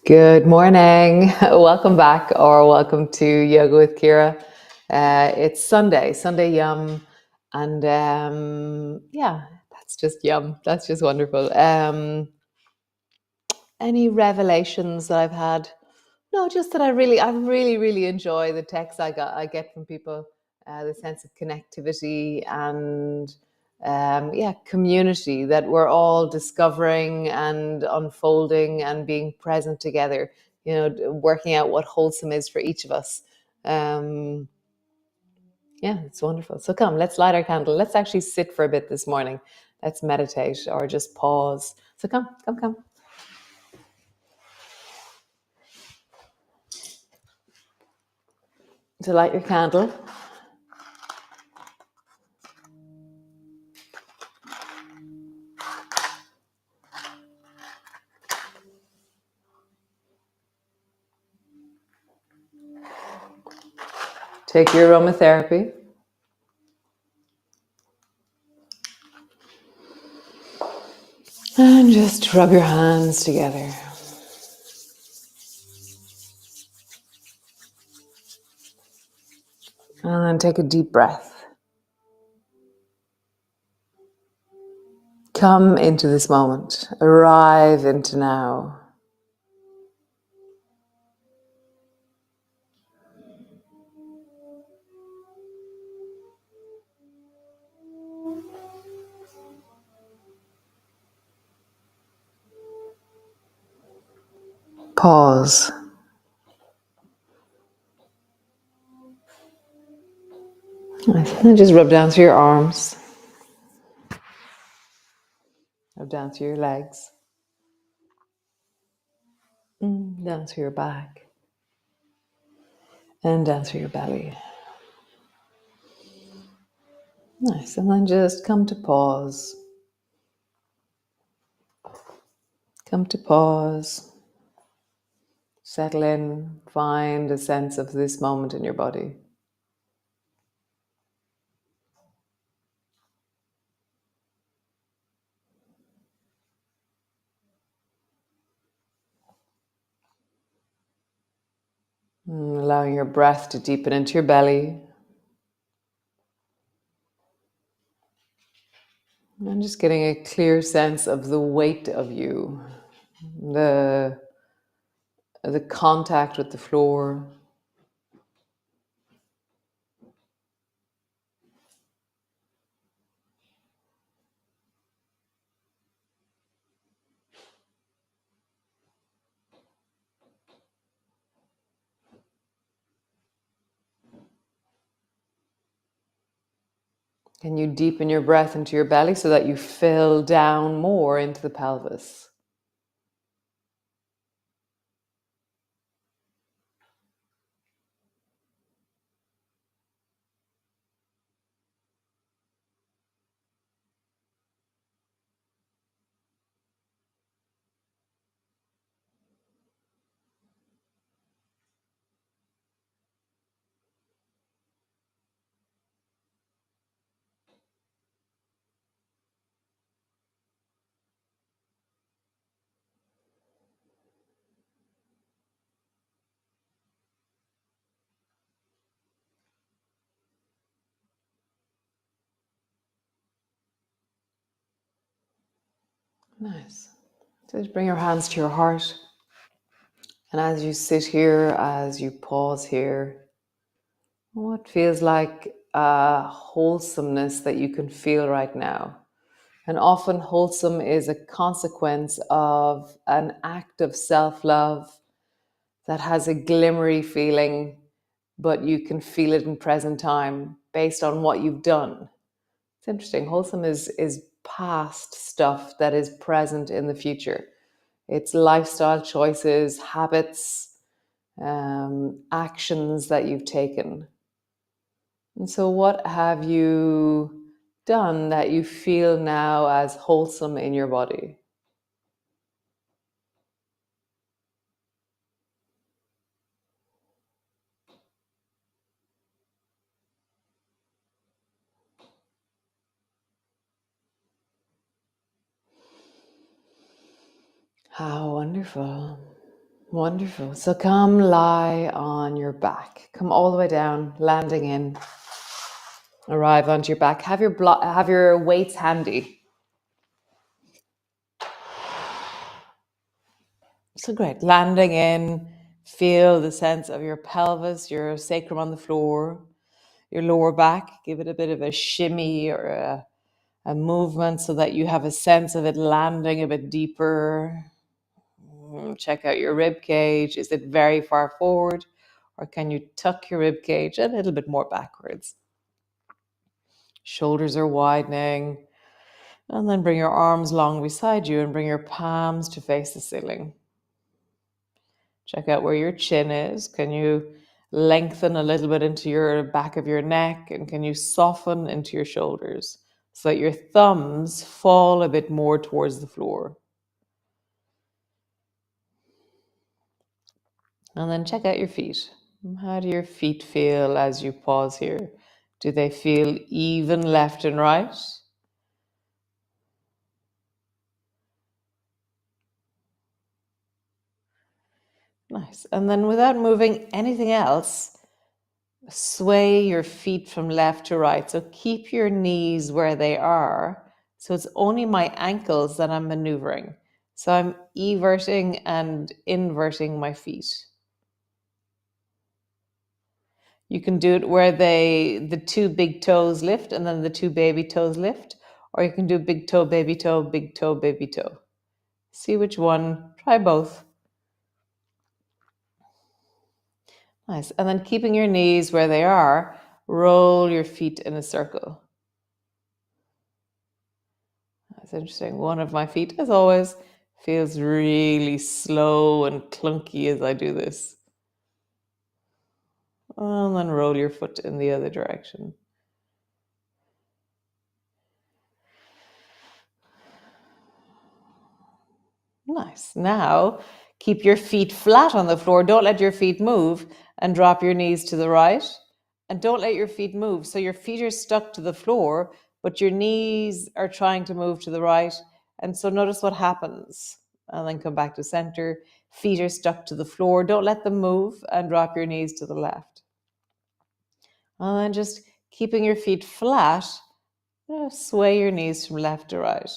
Good morning. Welcome back or welcome to Yoga with Ciara. It's Sunday yum. And yeah, that's just yum. That's just wonderful. Any revelations that I've had? No, just that I really enjoy the texts I get from people, the sense of connectivity and community that we're all discovering and unfolding and being present together. Working out what wholesome is for each of us. Um, yeah, it's wonderful. So come, let's light our candle. Let's actually sit for a bit this morning. Let's meditate or just pause. So come. So light your candle. Take your aromatherapy. And just rub your hands together. And then take a deep breath. Come into this moment. Arrive into now. Pause. Nice. And just rub down through your arms. Rub down through your legs. Down through your back. And down through your belly. Nice. And then just come to pause. Come to pause. Settle in. Find a sense of this moment in your body. Allowing your breath to deepen into your belly. And just getting a clear sense of the weight of you, the contact with the floor. Can you deepen your breath into your belly so that you fill down more into the pelvis? Nice. So just bring your hands to your heart. And as you sit here, as you pause here, what feels like a wholesomeness that you can feel right now? And often wholesome is a consequence of an act of self-love that has a glimmery feeling, but you can feel it in present time based on what you've done. It's interesting. Wholesome is past stuff that is present in the future. It's lifestyle choices, habits, actions that you've taken. And so what have you done that you feel now as wholesome in your body? How wonderful. Wonderful. So come lie on your back. Come all the way down, landing in. Arrive onto your back. Have your weights handy. So great. Landing in. Feel the sense of your pelvis, your sacrum on the floor, your lower back. Give it a bit of a shimmy or a movement so that you have a sense of it landing a bit deeper. Check out your rib cage. Is it very far forward, or can you tuck your rib cage a little bit more backwards? Shoulders are widening. And then bring your arms long beside you and bring your palms to face the ceiling. Check out where your chin is. Can you lengthen a little bit into your back of your neck, and can you soften into your shoulders so that your thumbs fall a bit more towards the floor? And then check out your feet. How do your feet feel as you pause here? Do they feel even left and right? Nice. And then without moving anything else, sway your feet from left to right. So keep your knees where they are. So it's only my ankles that I'm maneuvering. So I'm everting and inverting my feet. You can do it where the two big toes lift and then the two baby toes lift, or you can do big toe, baby toe, big toe, baby toe. See which one. Try both. Nice. And then keeping your knees where they are, roll your feet in a circle. That's interesting. One of my feet, as always, feels really slow and clunky as I do this. And then roll your foot in the other direction. Nice. Now, keep your feet flat on the floor. Don't let your feet move, and drop your knees to the right. And don't let your feet move. So your feet are stuck to the floor, but your knees are trying to move to the right. And so notice what happens. And then come back to center. Feet are stuck to the floor. Don't let them move, and drop your knees to the left. And then just keeping your feet flat, sway your knees from left to right.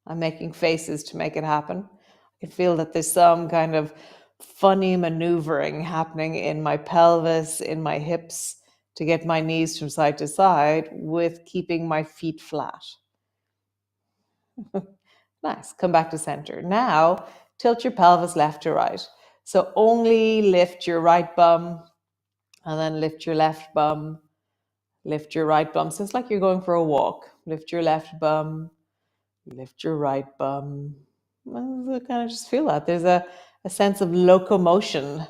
I'm making faces to make it happen. I can feel that there's some kind of funny maneuvering happening in my pelvis, in my hips, to get my knees from side to side with keeping my feet flat. Nice. Come back to center. Now, tilt your pelvis left to right. So only lift your right bum and then lift your left bum. Lift your right bum. So it's like you're going for a walk. Lift your left bum. Lift your right bum. I kind of just feel that. There's a sense of locomotion.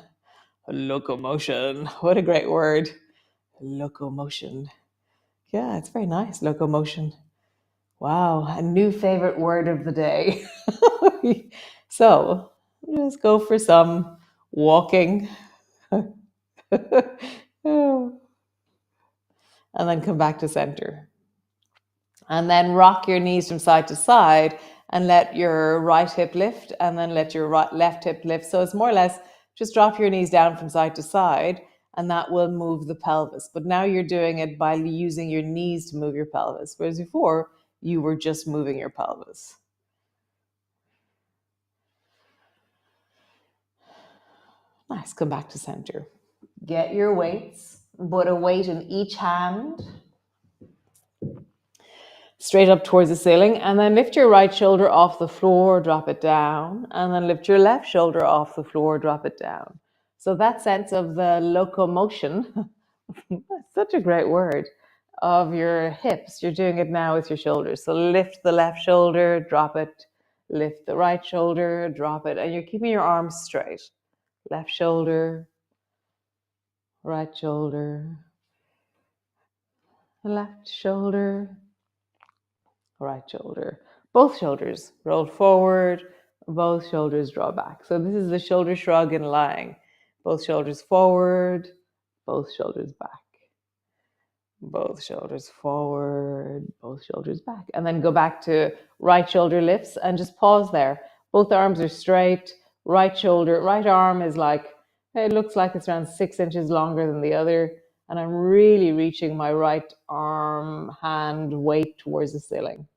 Locomotion. What a great word. Locomotion. Yeah, it's very nice. Locomotion. Wow, a new favorite word of the day. So just go for some walking. And then come back to center. And then rock your knees from side to side and let your right hip lift and then let your left hip lift. So it's more or less just drop your knees down from side to side and that will move the pelvis. But now you're doing it by using your knees to move your pelvis, whereas before you were just moving your pelvis. Nice, come back to center. Get your weights, put a weight in each hand, straight up towards the ceiling, and then lift your right shoulder off the floor, drop it down, and then lift your left shoulder off the floor, drop it down. So that sense of the locomotion, such a great word, of your hips, you're doing it now with your shoulders. So lift the left shoulder, drop it, lift the right shoulder, drop it, and you're keeping your arms straight. Left shoulder, right shoulder, left shoulder, right shoulder. Both shoulders roll forward, both shoulders draw back. So this is the shoulder shrug in lying. Both shoulders forward, both shoulders back. Both shoulders forward, both shoulders back. And then go back to right shoulder lifts and just pause there. Both arms are straight, Right shoulder, right arm is like, it looks like it's around 6 inches longer than the other. And I'm really reaching my right arm, hand, weight towards the ceiling.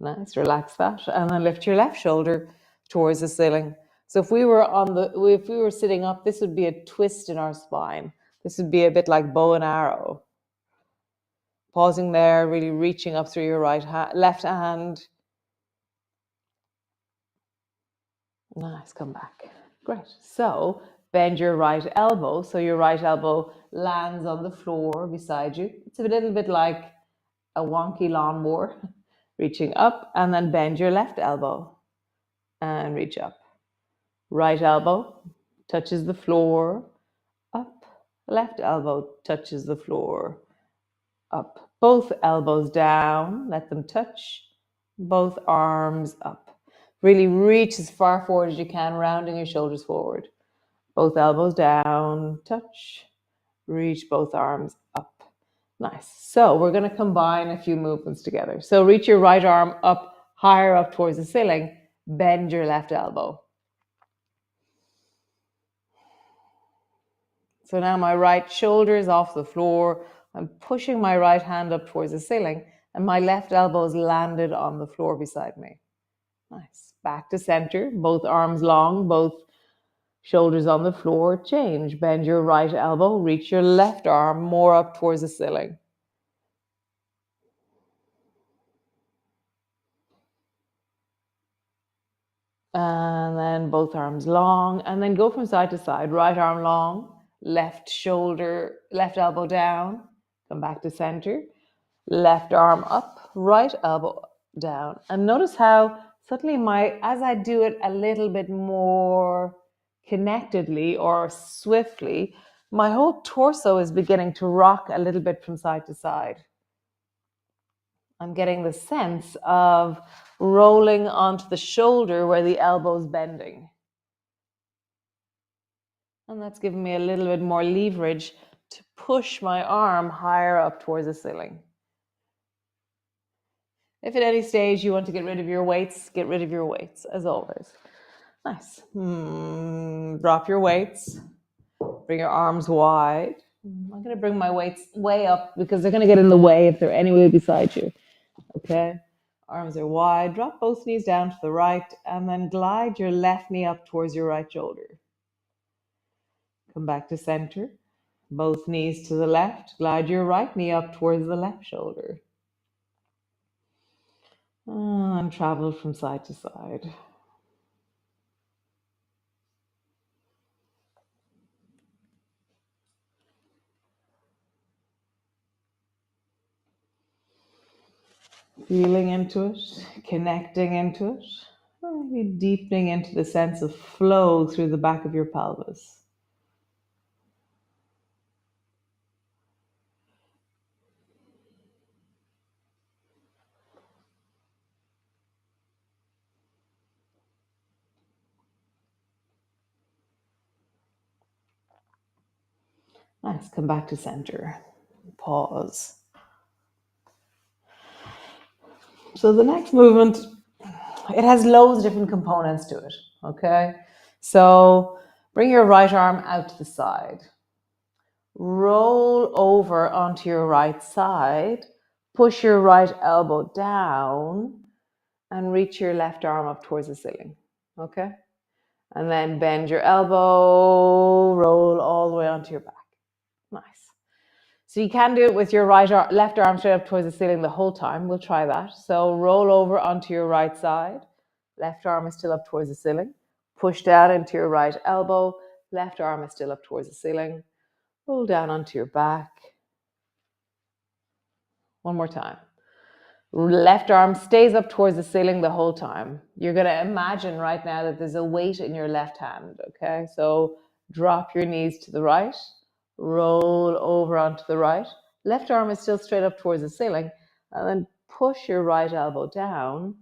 Nice, relax that. And then lift your left shoulder towards the ceiling. So if we were sitting up, this would be a twist in our spine. This would be a bit like bow and arrow. Pausing there, really reaching up through your left hand. Nice, come back. Great. So bend your right elbow. So your right elbow lands on the floor beside you. It's a little bit like a wonky lawnmower. Reaching up, and then bend your left elbow and reach up. Right elbow touches the floor, up. Left elbow touches the floor, up. Both elbows down, let them touch. Both arms up. Really reach as far forward as you can, rounding your shoulders forward. Both elbows down, touch. Reach both arms up. Nice. So we're going to combine a few movements together. So reach your right arm up, higher up towards the ceiling. Bend your left elbow. So now my right shoulder is off the floor. I'm pushing my right hand up towards the ceiling, and my left elbow is landed on the floor beside me. Nice. Back to center, both arms long, both shoulders on the floor. Change. Bend your right elbow, reach your left arm more up towards the ceiling. And then both arms long, and then go from side to side. Right arm long, left elbow down, come back to center. Left arm up, right elbow down. And notice how suddenly as I do it a little bit more connectedly or swiftly, my whole torso is beginning to rock a little bit from side to side. I'm getting the sense of rolling onto the shoulder where the elbow's bending. And that's giving me a little bit more leverage to push my arm higher up towards the ceiling. If at any stage you want to get rid of your weights, get rid of your weights, as always. Nice. Drop your weights. Bring your arms wide. I'm going to bring my weights way up because they're going to get in the way if they're anywhere beside you. Okay? Arms are wide. Drop both knees down to the right and then glide your left knee up towards your right shoulder. Come back to center. Both knees to the left. Glide your right knee up towards the left shoulder. And travel from side to side. Feeling into it, connecting into it, maybe deepening into the sense of flow through the back of your pelvis. Nice, come back to center. Pause. So the next movement, it has loads of different components to it, okay? So bring your right arm out to the side. Roll over onto your right side. Push your right elbow down and reach your left arm up towards the ceiling, okay? And then bend your elbow, roll all the way onto your back. Nice. So you can do it with your left arm straight up towards the ceiling the whole time. We'll try that. So roll over onto your right side. Left arm is still up towards the ceiling. Push down into your right elbow. Left arm is still up towards the ceiling. Roll down onto your back. One more time. Left arm stays up towards the ceiling the whole time. You're going to imagine right now that there's a weight in your left hand, okay? So drop your knees to the right, roll over onto the right. Left arm is still straight up towards the ceiling, and then push your right elbow down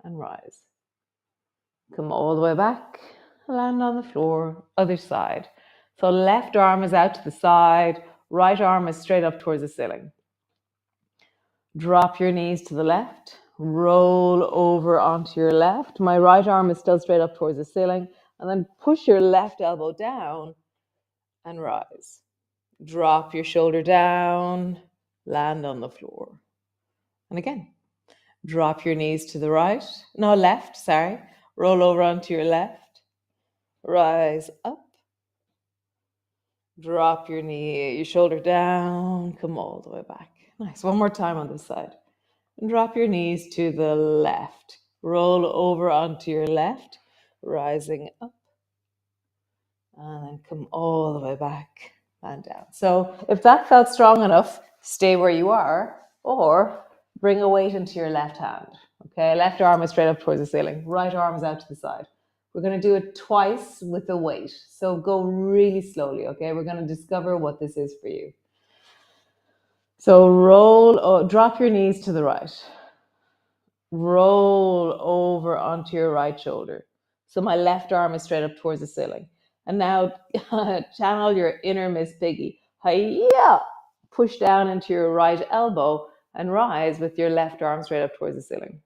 and rise. Come all the way back, land on the floor, other side. So left arm is out to the side, right arm is straight up towards the ceiling. Drop your knees to the left, Roll over onto your left. My right arm is still straight up towards the ceiling. And then push your left elbow down and rise. Drop your shoulder down, land on the floor. And again, drop your knees to the right. No, left, sorry. Roll over onto your left. Rise up. Drop your knee, your shoulder down. Come all the way back. Nice. One more time on this side. And drop your knees to the left. Roll over onto your left, rising up. And then come all the way back and down. So if that felt strong enough, stay where you are, or bring a weight into your left hand. Okay, left arm is straight up towards the ceiling. Right arm is out to the side. We're going to do it twice with a weight. So go really slowly, okay? We're going to discover what this is for you. So drop your knees to the right. Roll over onto your right shoulder. So my left arm is straight up towards the ceiling. And now channel your inner Miss Piggy. Hiya! Push down into your right elbow and rise with your left arm straight up towards the ceiling.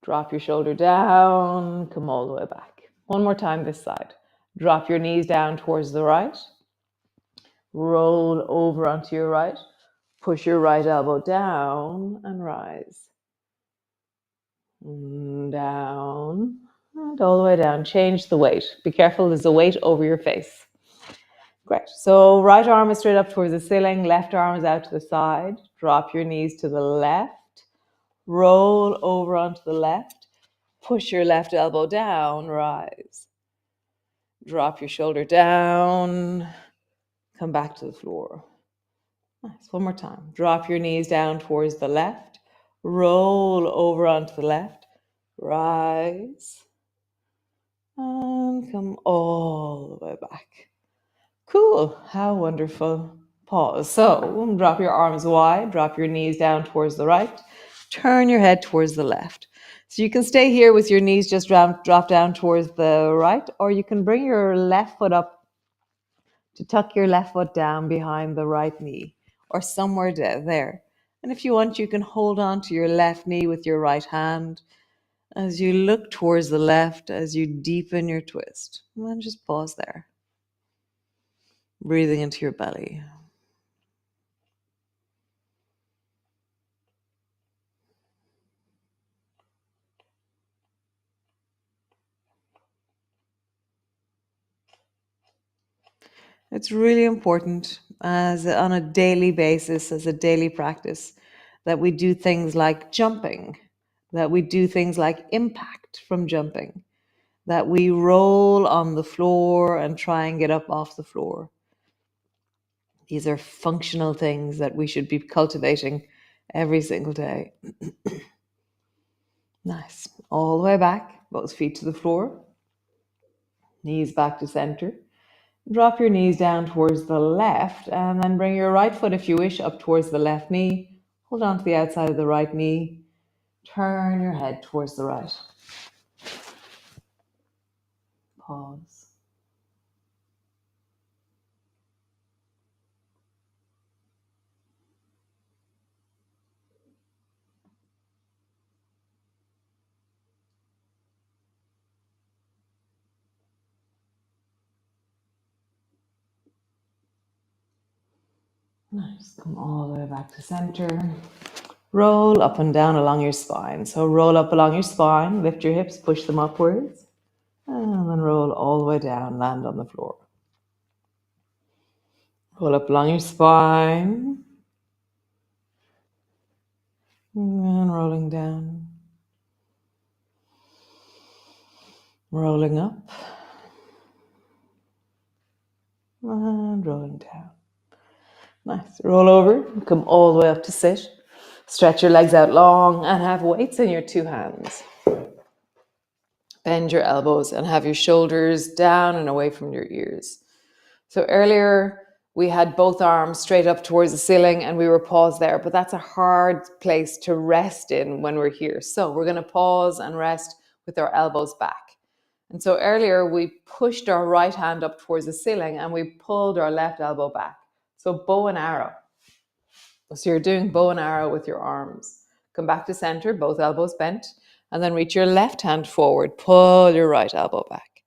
Drop your shoulder down, come all the way back. One more time this side. Drop your knees down towards the right. Roll over onto your right. Push your right elbow down and rise. Down and all the way down. Change the weight. Be careful, there's a weight over your face. Great. So right arm is straight up towards the ceiling. Left arm is out to the side. Drop your knees to the left. Roll over onto the left. Push your left elbow down. Rise. Drop your shoulder down. Come back to the floor. Nice. One more time. Drop your knees down towards the left. Roll over onto the left. Rise. And come all the way back. Cool. How wonderful. Pause. So drop your arms wide. Drop your knees down towards the right. Turn your head towards the left. So you can stay here with your knees just drop down towards the right, or you can bring your left foot up to tuck your left foot down behind the right knee, or somewhere there. And if you want, you can hold on to your left knee with your right hand as you look towards the left, as you deepen your twist. And then just pause there. Breathing into your belly. It's really important on a daily basis, as a daily practice, that we do things like jumping, that we do things like impact from jumping, that we roll on the floor and try and get up off the floor. These are functional things that we should be cultivating every single day. Nice. All the way back, both feet to the floor, knees back to center. Drop your knees down towards the left and then bring your right foot, if you wish, up towards the left knee. Hold on to the outside of the right knee. Turn your head towards the right. Pause. Nice. Come all the way back to center. Roll up and down along your spine. So roll up along your spine, lift your hips, push them upwards, and then roll all the way down, land on the floor. Roll up along your spine, and rolling down. Rolling up, and rolling down. Nice. Roll over, come all the way up to sit. Stretch your legs out long and have weights in your two hands. Bend your elbows and have your shoulders down and away from your ears. So earlier we had both arms straight up towards the ceiling and we were paused there, but that's a hard place to rest in when we're here. So we're going to pause and rest with our elbows back. And so earlier we pushed our right hand up towards the ceiling and we pulled our left elbow back. So bow and arrow. So you're doing bow and arrow with your arms. Come back to center, both elbows bent, and then reach your left hand forward. Pull your right elbow back.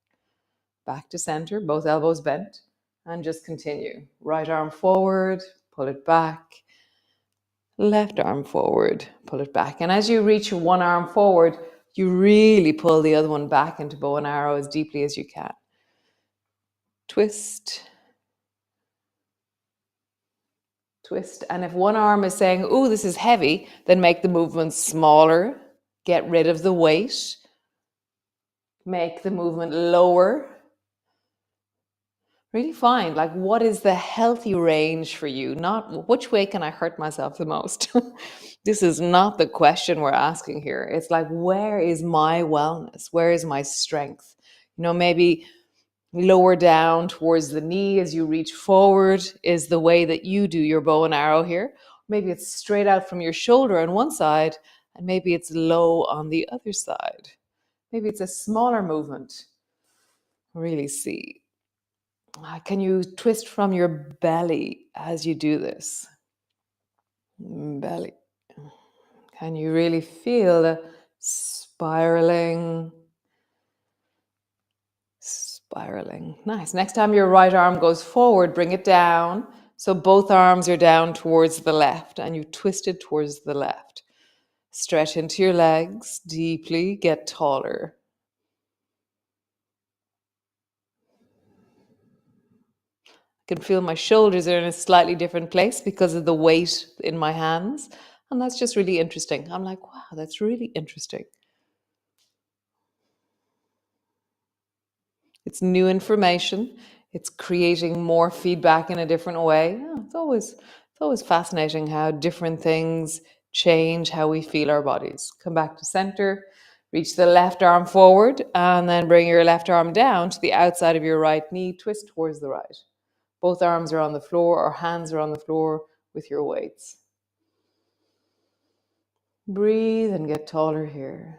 Back to center, both elbows bent, and just continue. Right arm forward, pull it back. Left arm forward, pull it back. And as you reach one arm forward, you really pull the other one back into bow and arrow as deeply as you can. Twist. Twist. And if one arm is saying, "Ooh, this is heavy," then make the movement smaller. Get rid of the weight. Make the movement lower. Really find, like, what is the healthy range for you? Not which way can I hurt myself the most? This is not the question we're asking here. It's like, where is my wellness? Where is my strength? Maybe lower down towards the knee as you reach forward is the way that you do your bow and arrow here. Maybe it's straight out from your shoulder on one side, and maybe it's low on the other side. Maybe it's a smaller movement. Really see. Can you twist from your belly as you do this? Belly. Can you really feel the spiraling? Spiraling. Nice. Next time your right arm goes forward, bring it down. So both arms are down towards the left and you twist it towards the left. Stretch into your legs deeply, get taller. I can feel my shoulders are in a slightly different place because of the weight in my hands. And that's just really interesting. I'm like, wow, that's really interesting. It's new information. It's creating more feedback in a different way. Yeah, it's always fascinating how different things change how we feel our bodies. Come back to center, reach the left arm forward, and then bring your left arm down to the outside of your right knee. Twist towards the right. Both arms are on the floor, or hands are on the floor with your weights. Breathe and get taller here.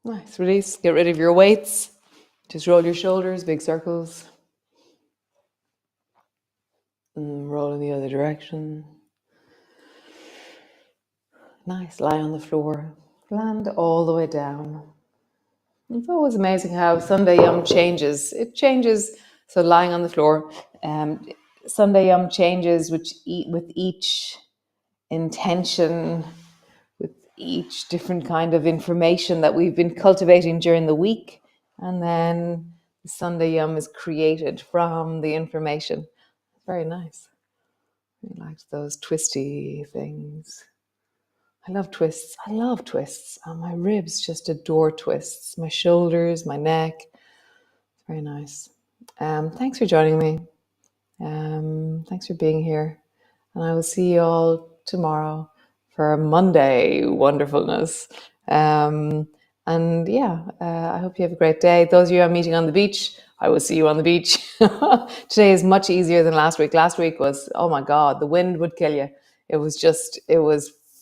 Nice. Release. Get rid of your weights. Just roll your shoulders, big circles. And roll in the other direction. Nice. Lie on the floor. Land all the way down. It's always amazing how Sunday Yum changes. It changes. So lying on the floor, Sunday Yum changes with each intention, with each different kind of information that we've been cultivating during the week. And then the Sunday Yum is created from the information. Very nice. I liked those twisty things. I love twists. I love twists. My ribs just adore twists. My shoulders, my neck. Very nice. Thanks for joining me. Thanks for being here. And I will see you all tomorrow for Monday wonderfulness. And yeah, I hope you have a great day. Those of you I'm meeting on the beach, I will see you on the beach. Today is much easier than last week. Last week was, oh my God, the wind would kill you. It was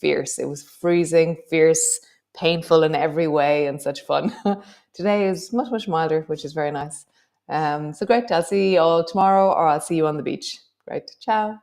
fierce. It was freezing, fierce, painful in every way, and such fun. Today is much, much milder, which is very nice. So great. I'll see you all tomorrow, or I'll see you on the beach. Great. Ciao.